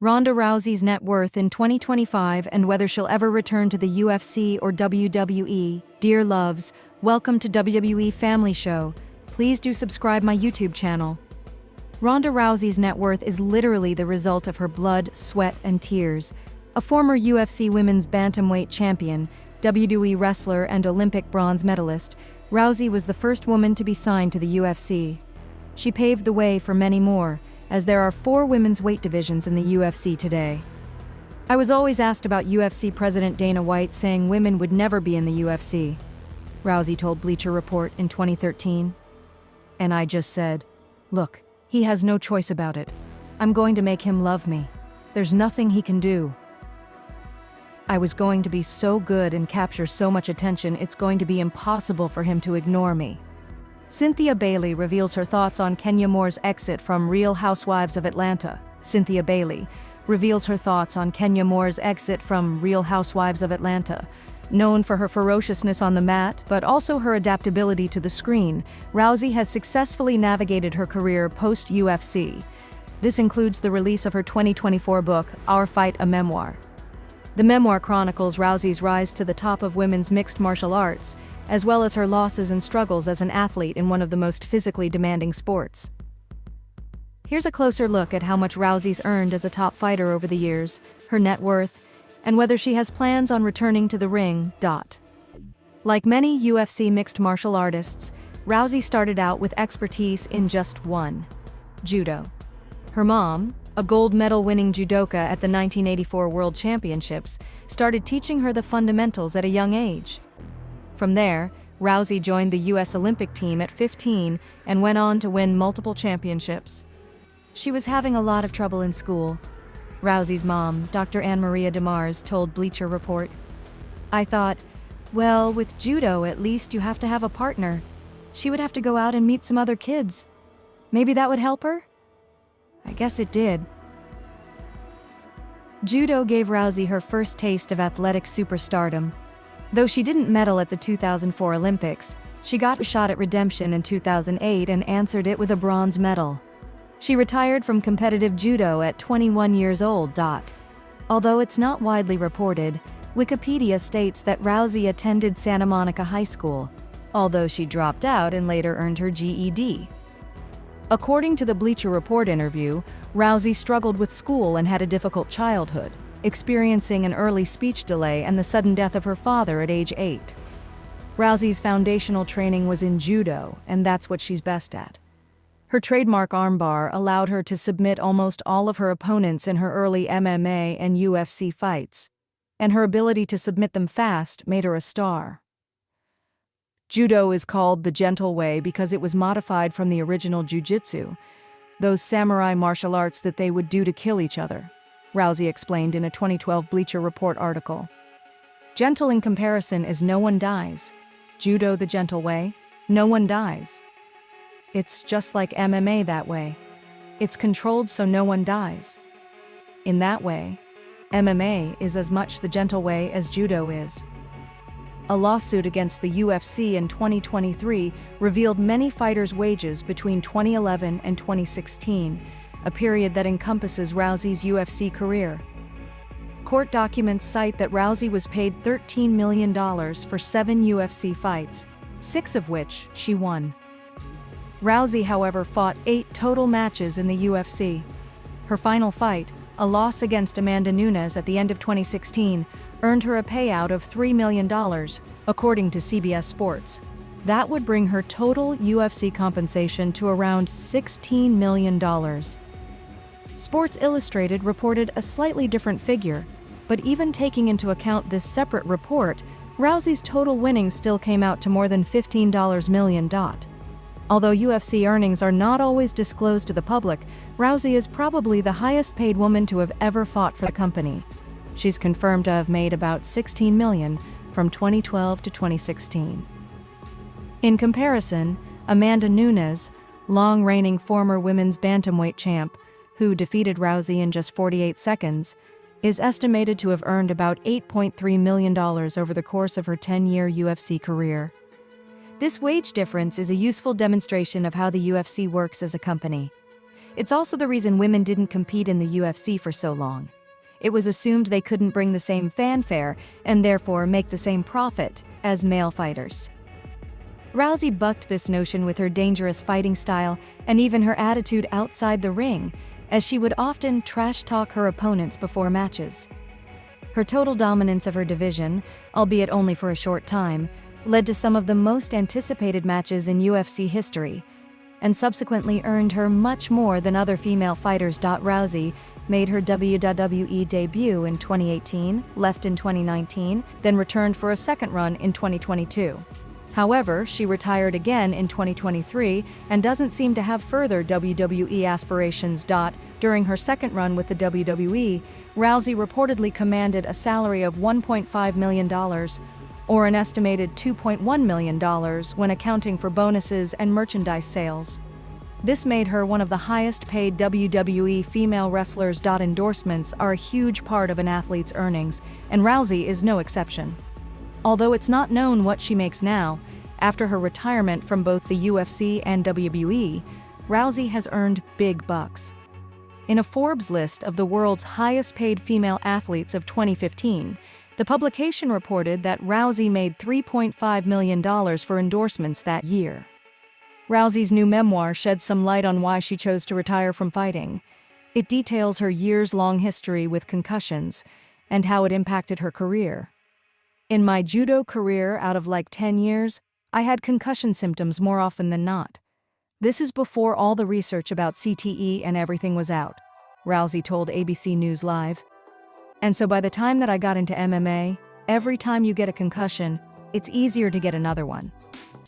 Ronda Rousey's net worth in 2025 and whether she'll ever return to the UFC or WWE. Dear loves, welcome to WWE Family Show. Please do subscribe my YouTube channel. Ronda Rousey's net worth is literally the result of her blood, sweat, and tears. A former UFC women's bantamweight champion, WWE wrestler, and Olympic bronze medalist, Rousey was the first woman to be signed to the UFC. She paved the way for many more, as there are 4 women's weight divisions in the UFC today. I was always asked about UFC President Dana White saying women would never be in the UFC, Rousey told Bleacher Report in 2013. And I just said, look, he has no choice about it. I'm going to make him love me. There's nothing he can do. I was going to be so good and capture so much attention, it's going to be impossible for him to ignore me. Cynthia Bailey reveals her thoughts on Kenya Moore's exit from Real Housewives of Atlanta. Cynthia Bailey reveals her thoughts on Kenya Moore's exit from Real Housewives of Atlanta. Known for her ferociousness on the mat, but also her adaptability to the screen, Rousey has successfully navigated her career post-UFC. This includes the release of her 2024 book, Our Fight, a Memoir. The memoir chronicles Rousey's rise to the top of women's mixed martial arts, as well as her losses and struggles as an athlete in one of the most physically demanding sports. Here's a closer look at how much Rousey's earned as a top fighter over the years, her net worth, and whether she has plans on returning to the ring. Like many UFC mixed martial artists, Rousey started out with expertise in just one: judo. Her mom, a gold medal-winning judoka at the 1984 World Championships, started teaching her the fundamentals at a young age. From there, Rousey joined the U.S. Olympic team at 15 and went on to win multiple championships. She was having a lot of trouble in school. Rousey's mom, Dr. Anne Maria DeMars, told Bleacher Report, "I thought, well, with judo at least you have to have a partner. She would have to go out and meet some other kids. Maybe that would help her?" I guess it did. Judo gave Rousey her first taste of athletic superstardom. Though she didn't medal at the 2004 Olympics, she got a shot at redemption in 2008 and answered it with a bronze medal. She retired from competitive judo at 21 years old. Although it's not widely reported, Wikipedia states that Rousey attended Santa Monica High School, although she dropped out and later earned her GED. According to the Bleacher Report interview, Rousey struggled with school and had a difficult childhood, experiencing an early speech delay and the sudden death of her father at age 8. Rousey's foundational training was in judo, and that's what she's best at. Her trademark armbar allowed her to submit almost all of her opponents in her early MMA and UFC fights, and her ability to submit them fast made her a star. Judo is called the gentle way because it was modified from the original jiu-jitsu, those samurai martial arts that they would do to kill each other, Rousey explained in a 2012 Bleacher Report article. Gentle in comparison is no one dies. Judo the gentle way, no one dies. It's just like MMA that way. It's controlled so no one dies. In that way, MMA is as much the gentle way as judo is. A lawsuit against the UFC in 2023 revealed many fighters' wages between 2011 and 2016, a period that encompasses Rousey's UFC career. Court documents cite that Rousey was paid $13 million for 7 UFC fights, 6 of which she won. Rousey, however, fought 8 total matches in the UFC. Her final fight, a loss against Amanda Nunes at the end of 2016, earned her a payout of $3 million, according to CBS Sports. That would bring her total UFC compensation to around $16 million. Sports Illustrated reported a slightly different figure, but even taking into account this separate report, Rousey's total winnings still came out to more than $15 million. Although UFC earnings are not always disclosed to the public, Rousey is probably the highest-paid woman to have ever fought for the company. She's confirmed to have made about $16 million from 2012 to 2016. In comparison, Amanda Nunes, long-reigning former women's bantamweight champ, who defeated Rousey in just 48 seconds, is estimated to have earned about $8.3 million over the course of her 10-year UFC career. This wage difference is a useful demonstration of how the UFC works as a company. It's also the reason women didn't compete in the UFC for so long. It was assumed they couldn't bring the same fanfare and therefore make the same profit as male fighters. Rousey bucked this notion with her dangerous fighting style and even her attitude outside the ring, as she would often trash-talk her opponents before matches. Her total dominance of her division, albeit only for a short time, led to some of the most anticipated matches in UFC history, and subsequently earned her much more than other female fighters. Rousey made her WWE debut in 2018, left in 2019, then returned for a second run in 2022. However, she retired again in 2023 and doesn't seem to have further WWE aspirations. During her second run with the WWE, Rousey reportedly commanded a salary of $1.5 million, or an estimated $2.1 million when accounting for bonuses and merchandise sales. This made her one of the highest-paid WWE female wrestlers. Endorsements are a huge part of an athlete's earnings, and Rousey is no exception. Although it's not known what she makes now, after her retirement from both the UFC and WWE, Rousey has earned big bucks. In a Forbes list of the world's highest-paid female athletes of 2015, the publication reported that Rousey made $3.5 million for endorsements that year. Rousey's new memoir sheds some light on why she chose to retire from fighting. It details her years-long history with concussions and how it impacted her career. In my judo career, out of like 10 years, I had concussion symptoms more often than not. This is before all the research about CTE and everything was out, Rousey told ABC News Live. And so by the time that I got into MMA, every time you get a concussion, it's easier to get another one.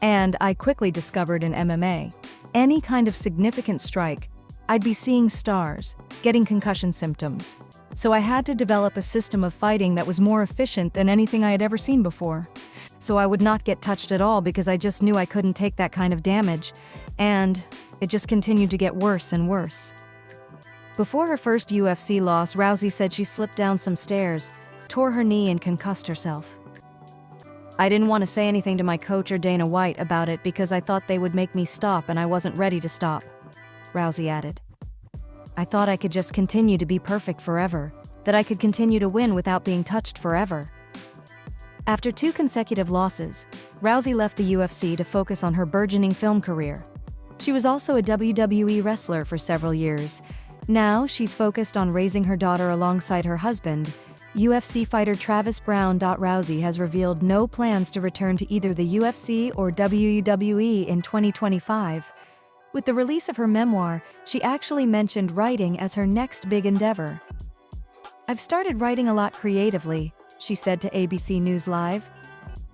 And I quickly discovered in MMA, any kind of significant strike, I'd be seeing stars, getting concussion symptoms. So I had to develop a system of fighting that was more efficient than anything I had ever seen before. So I would not get touched at all because I just knew I couldn't take that kind of damage, and it just continued to get worse and worse. Before her first UFC loss, Rousey said she slipped down some stairs, tore her knee and concussed herself. I didn't want to say anything to my coach or Dana White about it because I thought they would make me stop and I wasn't ready to stop, Rousey added. I thought I could just continue to be perfect forever, that I could continue to win without being touched forever. After 2 consecutive losses, Rousey left the UFC to focus on her burgeoning film career. She was also a WWE wrestler for several years. Now, she's focused on raising her daughter alongside her husband, UFC fighter Travis Browne. Rousey has revealed no plans to return to either the UFC or WWE in 2025. With the release of her memoir, she actually mentioned writing as her next big endeavor. I've started writing a lot creatively, she said to ABC News Live.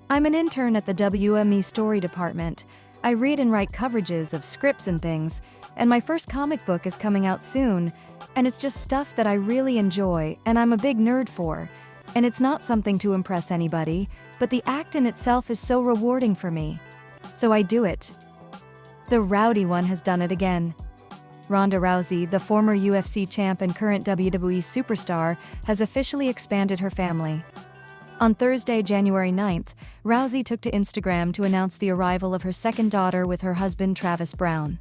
I'm an intern at the WME story department. I read and write coverages of scripts and things, and my first comic book is coming out soon, and it's just stuff that I really enjoy and I'm a big nerd for. And it's not something to impress anybody, but the act in itself is so rewarding for me. So I do it. The rowdy one has done it again. Ronda Rousey, the former UFC champ and current WWE superstar, has officially expanded her family. On Thursday, January 9th, Rousey took to Instagram to announce the arrival of her second daughter with her husband Travis Browne.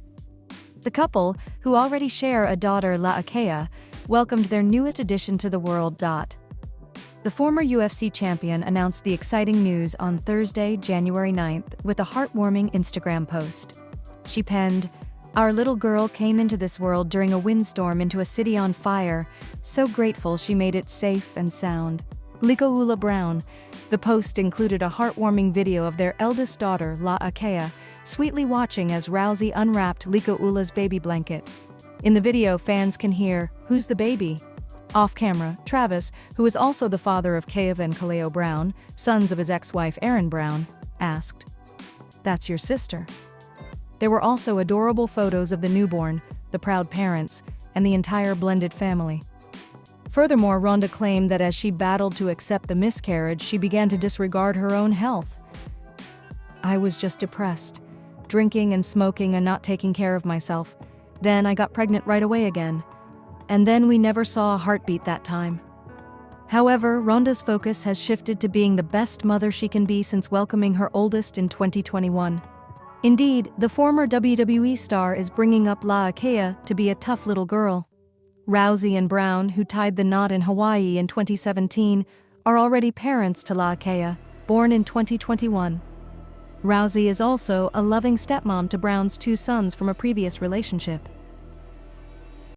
The couple, who already share a daughter, Laakea, welcomed their newest addition to the world. The former UFC champion announced the exciting news on Thursday, January 9th, with a heartwarming Instagram post. She penned, "Our little girl came into this world during a windstorm into a city on fire. So grateful she made it safe and sound. Likoula Brown." The post included a heartwarming video of their eldest daughter, Laakea, sweetly watching as Rousey unwrapped Likoula's baby blanket. In the video, fans can hear, "Who's the baby?" Off camera, Travis, who is also the father of Kayv and Kaleo Brown, sons of his ex-wife Erin Brown, asked, "That's your sister?" There were also adorable photos of the newborn, the proud parents, and the entire blended family. Furthermore, Ronda claimed that as she battled to accept the miscarriage, she began to disregard her own health. "I was just depressed, drinking and smoking and not taking care of myself. Then I got pregnant right away again. And then we never saw a heartbeat that time." However, Ronda's focus has shifted to being the best mother she can be since welcoming her oldest in 2021. Indeed, the former WWE star is bringing up La Akea to be a tough little girl. Rousey and Brown, who tied the knot in Hawaii in 2017, are already parents to La Akea, born in 2021. Rousey is also a loving stepmom to Brown's two sons from a previous relationship.